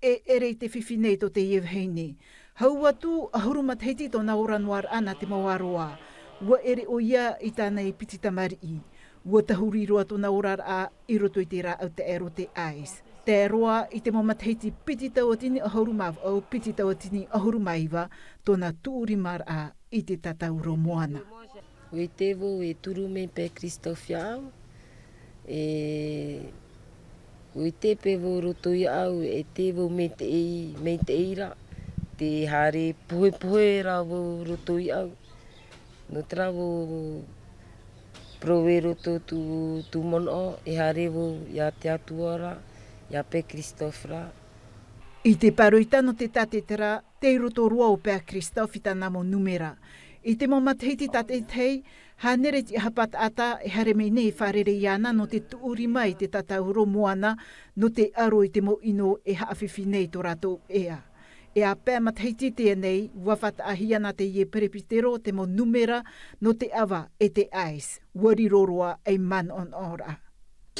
e ere te whiwhinei to te iewheine. Hau atu ahuruma teiti tōna oranuar ana te mawaroa. Ua ere o ia i tānei piti tamari. Ua tahuri roa tōna orar a i roto i te rā au te ero te ais. Te roa i te mamateiti piti tauatini ahuruma au piti tauatini ahuruma iwa tōna tūrimar a i te tātauro moana. Oi tevo e turu me pe Kristofia oi te pevo roto i au e tevo me te eira te hare puhe ra vo roto i au. No travo prowe roto tu mono e hare vo ia te atuara ia pe Kristofra. I te paroita no te tātetera, te roto roa o pēr Kristof i tānamo numera. I te mamateiti tātetei, hanere ti hapat ata e hare mei nei wharere iana no te tuuri mai te tātauro moana no te aro i te mo ino e haawhiwhi nei tō rato ea. E a pēr mateiti te nei, wawata ahiana te ie perepitero te mo numera no te awa e te ais. Wariroroa e man on ora.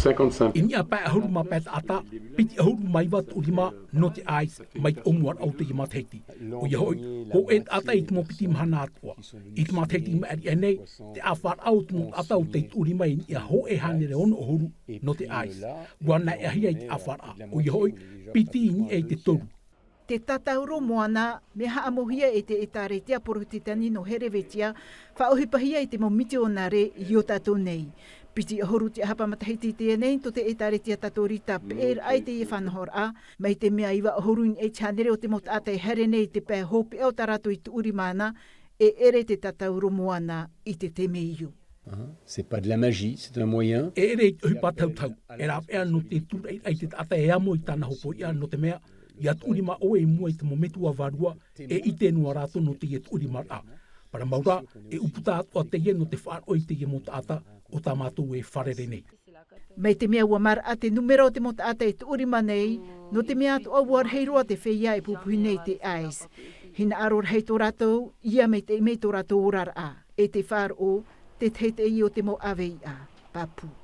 Ini a pēr ahuruma pēr ata, piti ahuruma iwa tūrima no te ais mai omuar au te mateiti. O ia hoi, ho e ata i te mo piti mahana atua. I te mateiti ma eri enei, te awhar au te mo ata o te tūrima i ia ho e hanere ono ohuru no te ais. Wana e ahia i te awhar a. O ia hoi, piti ini e te toru. Te tātauro moana, me haamohia e te etaretia porotitani no herewetia, whaohipahia i te mo miti o nare i o tātou nei. Piti ahoru te hapamatahiti te nei, to te etaretia tatorita pēr ai te e whanahor a, mai te mea iwa ahoruin e chanere o te mot ata e here nei te pē hopi au tarato i te urimana, e ere te tātauro moana i te te meiu. C'est pas de la magie, c'est un moyen. E ere i hupa tautau, e rā pēr no te tura ai te ata e amo i tāna hopo ia no te mea, ia tūrima o e mua i te momentu a varua e i tēnua rāto no te ie tūrima a. Para maura, e uputa atua te ie no te whaar o i te ie mota ata o tā mātou e wharere nei. Mai te mea ua mara a te numero o te mota ata e tūrima nei, no te mea atu awar heiroa te whia e pupuhi nei te ais. Hina aror hei tō rātou, ia mei te tō rātou orar a. E te whaar o, te te i o te mo awei a. Papu.